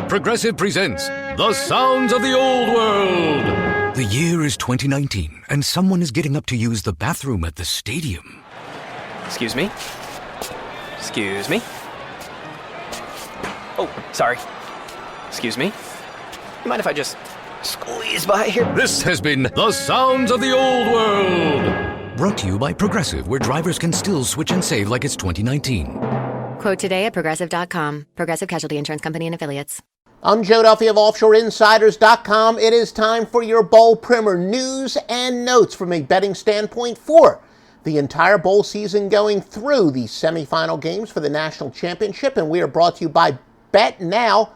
Progressive presents The Sounds of the Old World. The year is 2019, and someone is getting up to use the bathroom at the stadium. Excuse me? Excuse me? Oh, sorry. Excuse me? You mind if I just squeeze by here? This has been The Sounds of the Old World. Brought to you by Progressive, where drivers can still switch and save like it's 2019. Quote today at Progressive.com. Progressive Casualty Insurance Company and Affiliates. I'm Joe Duffy of OffshoreInsiders.com. It is time for your bowl primer news and notes from a betting standpoint for the entire bowl season going through the semifinal games for the national championship. And we are brought to you by BetNow.eu.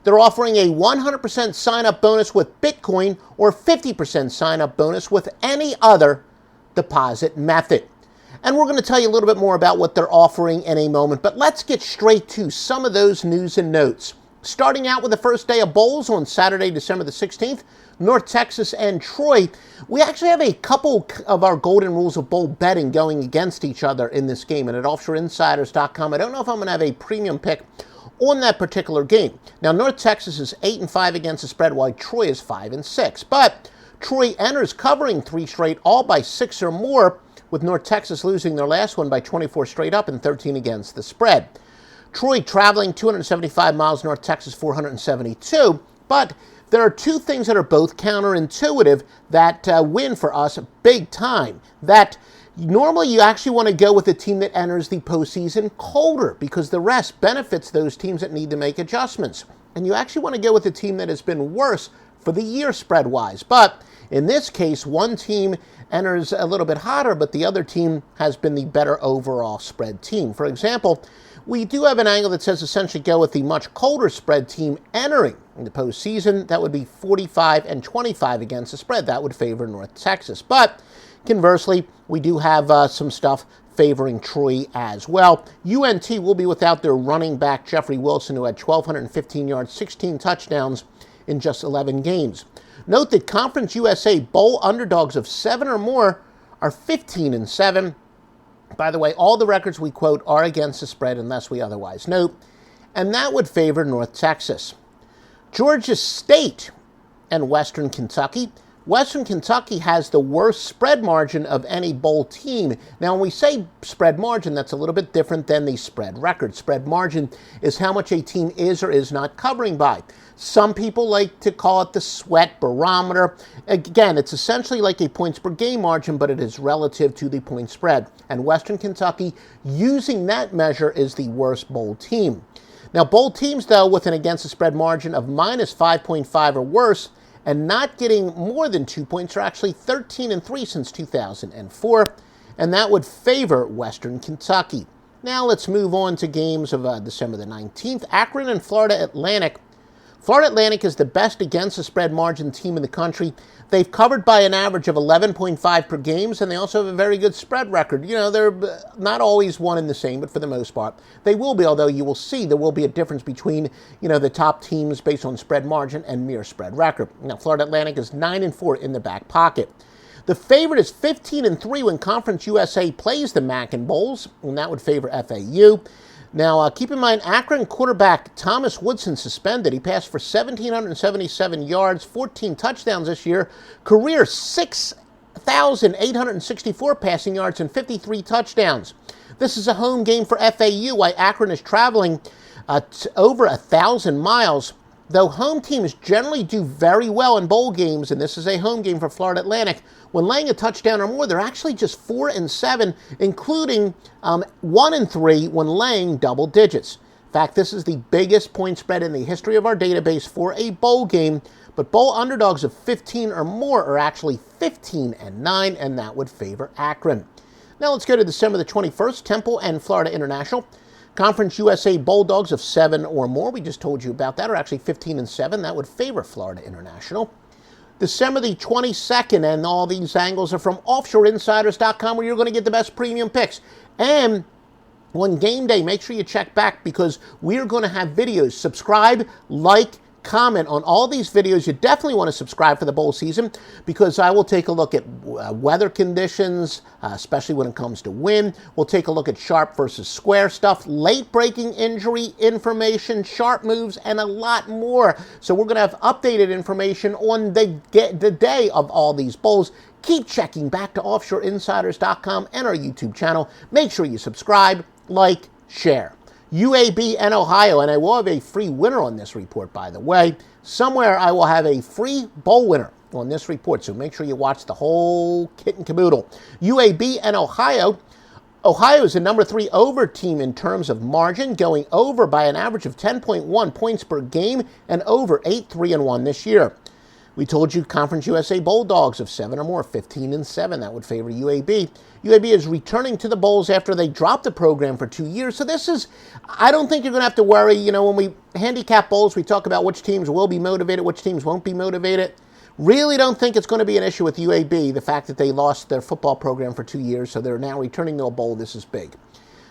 They're offering a 100% sign-up bonus with Bitcoin or 50% sign-up bonus with any other deposit method. And we're going to tell you a little bit more about what they're offering in a moment, but let's get straight to some of those news and notes. Starting out with the first day of bowls on Saturday, December the 16th, North Texas and Troy. We actually have a couple of our golden rules of bowl betting going against each other in this game. And at OffshoreInsiders.com, I don't know if I'm going to have a premium pick on that particular game. Now, North Texas is 8-5 against the spread, while Troy is 5-6. But Troy enters covering 3 straight, all by 6 or more, with North Texas losing their last one by 24 straight up and 13 against the spread. Troy traveling 275 miles, North Texas 472. But there are two things that are both counterintuitive that win for us big time. That normally you actually want to go with a team that enters the postseason colder because the rest benefits those teams that need to make adjustments. And you actually want to go with a team that has been worse for the year spread-wise. But in this case, one team enters a little bit hotter, but the other team has been the better overall spread team. For example, we do have an angle that says essentially go with the much colder spread team entering in the postseason. That would be 45-25 against the spread. That would favor North Texas. But conversely, we do have some stuff favoring Troy as well. UNT will be without their running back, Jeffrey Wilson, who had 1,215 yards, 16 touchdowns in just 11 games. Note that Conference USA bowl underdogs of 7 or more are 15-7. By the way, all the records we quote are against the spread unless we otherwise note, and that would favor North Texas. Georgia State and Western Kentucky. Western Kentucky has the worst spread margin of any bowl team. Now, when we say spread margin, that's a little bit different than the spread record. Spread margin is how much a team is or is not covering by. Some people like to call it the sweat barometer. Again, it's essentially like a points per game margin, but it is relative to the point spread. And Western Kentucky, using that measure, is the worst bowl team. Now, bowl teams, though, with an against the spread margin of minus 5.5 or worse, and not getting more than 2 points, are actually 13-3 since 2004, and that would favor Western Kentucky. Now let's move on to games of December the 19th. Akron and Florida Atlantic. Florida Atlantic is the best against the spread margin team in the country. They've covered by an average of 11.5 per games, and they also have a very good spread record. You know, they're not always one and the same, but for the most part, they will be, although you will see there will be a difference between, the top teams based on spread margin and mere spread record. Now, Florida Atlantic is 9-4 in the back pocket. The favorite is 15-3 when Conference USA plays the Mackin Bowls, and that would favor FAU. Now, keep in mind, Akron quarterback Thomas Woodson suspended. He passed for 1,777 yards, 14 touchdowns this year. Career 6,864 passing yards and 53 touchdowns. This is a home game for FAU, while Akron is traveling over 1,000 miles. Though home teams generally do very well in bowl games, and this is a home game for Florida Atlantic, when laying a touchdown or more, they're actually just 4-7, including 1-3 when laying double digits. In fact, this is the biggest point spread in the history of our database for a bowl game, but bowl underdogs of 15 or more are actually 15-9, and that would favor Akron. Now let's go to December the 21st, Temple and Florida International. Conference USA Bulldogs of 7 or more, we just told you about that, are actually 15-7. That would favor Florida International. December the 22nd, and all these angles are from OffshoreInsiders.com, where you're going to get the best premium picks. And on game day, make sure you check back because we are going to have videos. Subscribe, like, comment on all these videos. You definitely want to subscribe for the bowl season because I will take a look at weather conditions, especially when it comes to wind. We'll take a look at sharp versus square stuff, late breaking injury information, sharp moves, and a lot more. So we're going to have updated information on the day of all these bowls. Keep checking back to offshoreinsiders.com and our YouTube channel. Make sure you subscribe, like, share. UAB and Ohio, and I will have a free winner on this report, by the way. Somewhere I will have a free bowl winner on this report, so make sure you watch the whole kit and caboodle. UAB and Ohio. Ohio is the number 3 over team in terms of margin, going over by an average of 10.1 points per game and over 8-3-1 this year. We told you Conference USA Bulldogs of 7 or more, 15-7. That would favor UAB. UAB is returning to the Bowls after they dropped the program for 2 years. So this is, I don't think you're going to have to worry. You know, when we handicap bowls, we talk about which teams will be motivated, which teams won't be motivated. Really don't think it's going to be an issue with UAB, the fact that they lost their football program for 2 years, so they're now returning to a bowl. This is big.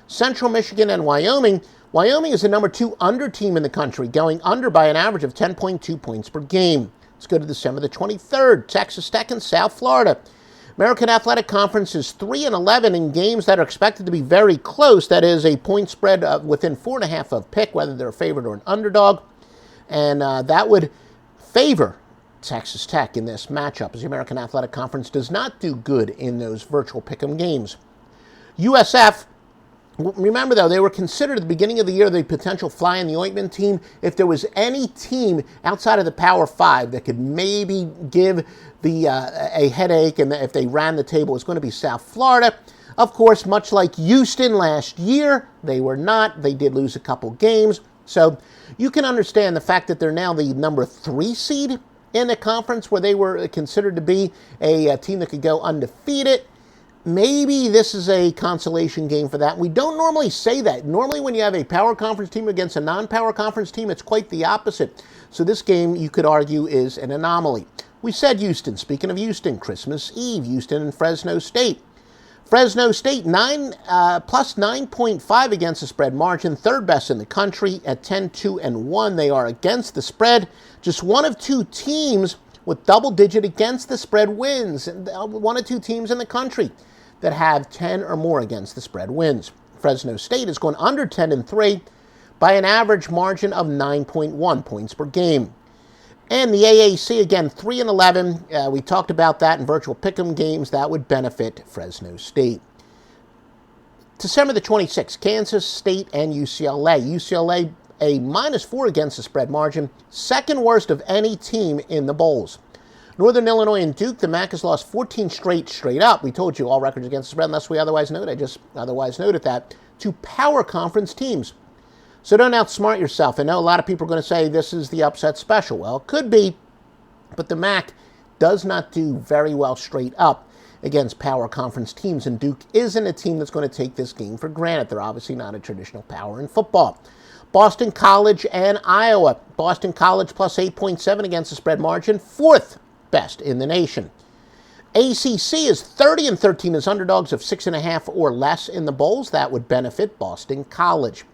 Central Michigan and Wyoming. Wyoming is the number 2 under team in the country, going under by an average of 10.2 points per game. Let's go to December the 23rd. Texas Tech and South Florida. American Athletic Conference is 3-11 in games that are expected to be very close. That is a point spread within 4.5 of pick, whether they're a favorite or an underdog. And that would favor Texas Tech in this matchup, as the American Athletic Conference does not do good in those virtual pick'em games. USF. Remember, though, they were considered at the beginning of the year the potential fly in the ointment team. If there was any team outside of the Power 5 that could maybe give a headache, and if they ran the table, it's going to be South Florida. Of course, much like Houston last year, they were not. They did lose a couple games. So you can understand the fact that they're now the number 3 seed in the conference, where they were considered to be a team that could go undefeated. Maybe this is a consolation game for that. We don't normally say that. Normally when you have a power conference team against a non-power conference team, it's quite the opposite. So this game, you could argue, is an anomaly. We said Houston. Speaking of Houston, Christmas Eve, Houston and Fresno State. Fresno State, plus 9.5 against the spread margin, third best in the country at 10-2-1. They are against the spread. Just one of 2 teams with double-digit against the spread wins. One of 2 teams in the country that have 10 or more against the spread wins. Fresno State is going under 10-3 by an average margin of 9.1 points per game. And the AAC, again, 3-11. We talked about that in virtual pick'em games. That would benefit Fresno State. December the 26th, Kansas State and UCLA. UCLA, a -4 against the spread margin, second worst of any team in the bowls. Northern Illinois and Duke, the MAC has lost 14 straight up. We told you all records against the spread, unless we otherwise noted. I just otherwise noted that, to power conference teams. So don't outsmart yourself. I know a lot of people are going to say this is the upset special. Well, it could be, but the MAC does not do very well straight up against power conference teams, and Duke isn't a team that's going to take this game for granted. They're obviously not a traditional power in football. Boston College and Iowa. Boston College plus 8.7 against the spread margin, 4th best in the nation. ACC is 30-13 as underdogs of 6.5 or less in the bowls. That would benefit Boston College.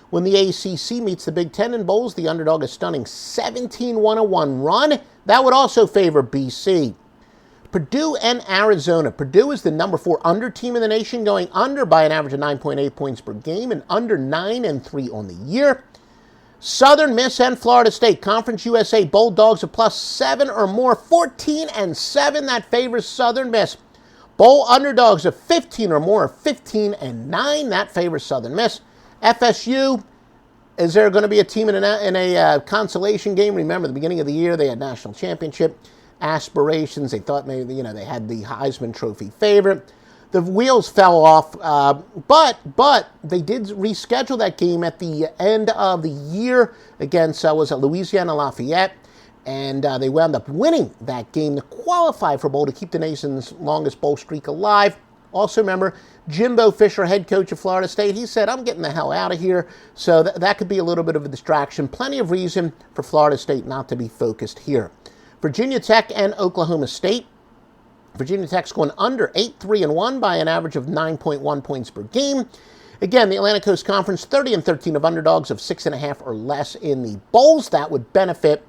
When the ACC meets the Big Ten in bowls, the underdog is stunning 17-101 run. That would also favor BC. Purdue and Arizona. Purdue is the number 4 under team in the nation, going under by an average of 9.8 points per game and under 9-3 on the year. Southern Miss and Florida State. Conference USA Bulldogs of plus 7 or more, 14-7. That favors Southern Miss. Bowl underdogs of 15 or more, 15-9. That favors Southern Miss. FSU, is there going to be a team in a consolation game? Remember, the beginning of the year, they had national championship aspirations. They thought maybe, they had the Heisman Trophy favorite. The wheels fell off, but they did reschedule that game at the end of the year against, Louisiana Lafayette, and they wound up winning that game to qualify for bowl to keep the nation's longest bowl streak alive. Also remember, Jimbo Fisher, head coach of Florida State, he said, I'm getting the hell out of here, so that could be a little bit of a distraction. Plenty of reason for Florida State not to be focused here. Virginia Tech and Oklahoma State. Virginia Tech's going under 8-3-1 by an average of 9.1 points per game. Again, the Atlantic Coast Conference, 30-13 of underdogs of 6.5 or less in the bowls. That would benefit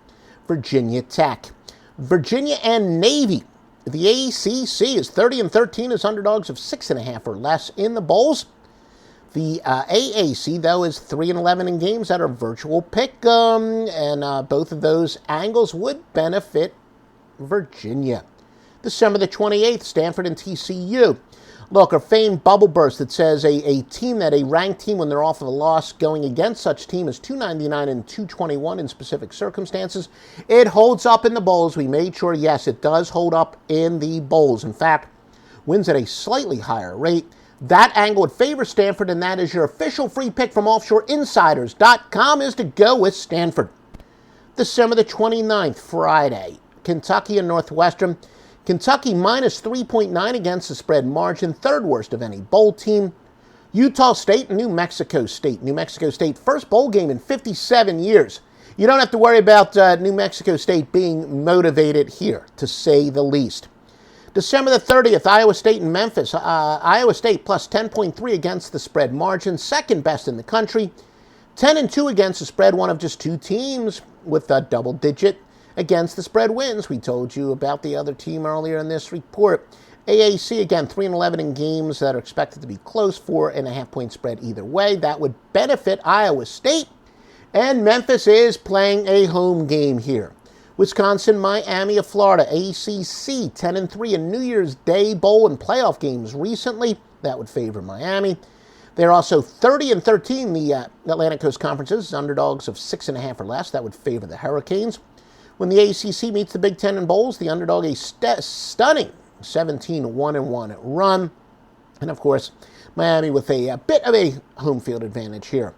Virginia Tech. Virginia and Navy. The ACC is 30-13 as underdogs of 6.5 or less in the bowls. The AAC, though, is 3-11 in games that are virtual pick, and both of those angles would benefit Virginia. December the 28th, Stanford and TCU. Look, a famed bubble burst that says a ranked team when they're off of a loss going against such team is 299 and 221 in specific circumstances. It holds up in the bowls. We made sure, yes, it does hold up in the bowls. In fact, wins at a slightly higher rate. That angle would favor Stanford, and that is your official free pick from OffshoreInsiders.com is to go with Stanford. December the 29th, Friday, Kentucky and Northwestern. Kentucky minus 3.9 against the spread margin, third worst of any bowl team. Utah State and New Mexico State. New Mexico State, first bowl game in 57 years. You don't have to worry about New Mexico State being motivated here, to say the least. December the 30th, Iowa State and Memphis. Iowa State plus 10.3 against the spread margin, second best in the country. 10-2 against the spread, one of just two teams with a double-digit against the spread wins. We told you about the other team earlier in this report. AAC, again, 3-11 in games that are expected to be close, 4.5-point spread either way. That would benefit Iowa State. And Memphis is playing a home game here. Wisconsin, Miami of Florida, ACC, 10-3 in New Year's Day Bowl and playoff games recently. That would favor Miami. They're also 30-13, the Atlantic Coast Conferences, underdogs of 6.5 or less. That would favor the Hurricanes. When the ACC meets the Big Ten in bowls, the underdog a stunning 17-1-1 run. And, of course, Miami with a bit of a home field advantage here.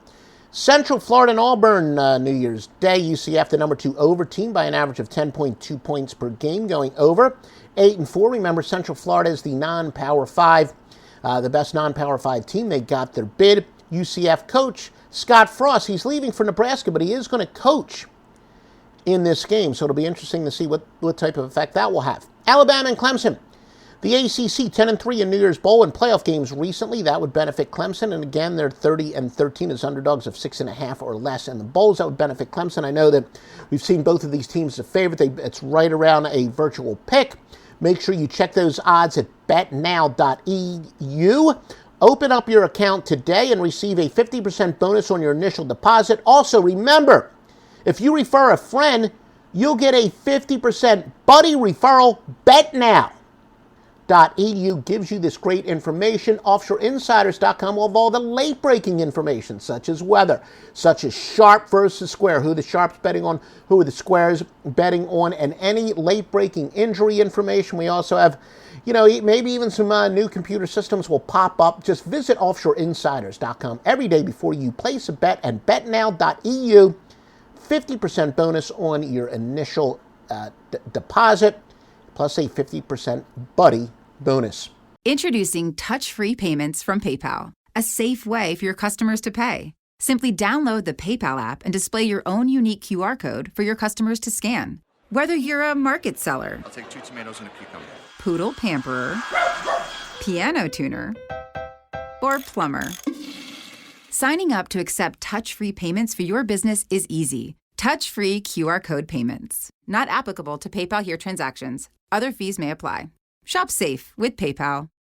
Central Florida and Auburn, New Year's Day. UCF, the number 2 over team by an average of 10.2 points per game going over. 8-4. Remember, Central Florida is the non-Power 5, the best non-Power 5 team. They got their bid. UCF coach Scott Frost, he's leaving for Nebraska, but he is going to coach in this game, so it'll be interesting to see what type of effect that will have. Alabama and Clemson. The ACC 10-3 in New Year's Bowl and playoff games recently. That would benefit Clemson, and again, they're 30-13 as underdogs of 6.5 or less in the bowls. That would benefit Clemson. I know that we've seen both of these teams as a favorite. It's right around a virtual pick. Make sure you check those odds at BetNow.eu. Open up your account today and receive a 50% bonus on your initial deposit. Also, remember, if you refer a friend, you'll get a 50% buddy referral. BetNow.eu gives you this great information. OffshoreInsiders.com will have all the late-breaking information, such as weather, such as sharp versus square, who the sharps betting on, who are the squares betting on, and any late-breaking injury information. We also have, maybe even some new computer systems will pop up. Just visit OffshoreInsiders.com every day before you place a bet, and BetNow.eu. 50% bonus on your initial deposit, plus a 50% buddy bonus. Introducing touch-free payments from PayPal, a safe way for your customers to pay. Simply download the PayPal app and display your own unique QR code for your customers to scan. Whether you're a market seller, I'll take 2 tomatoes and a cucumber, poodle pamperer, piano tuner, or plumber. Signing up to accept touch-free payments for your business is easy. Touch-free QR code payments. Not applicable to PayPal Here transactions. Other fees may apply. Shop safe with PayPal.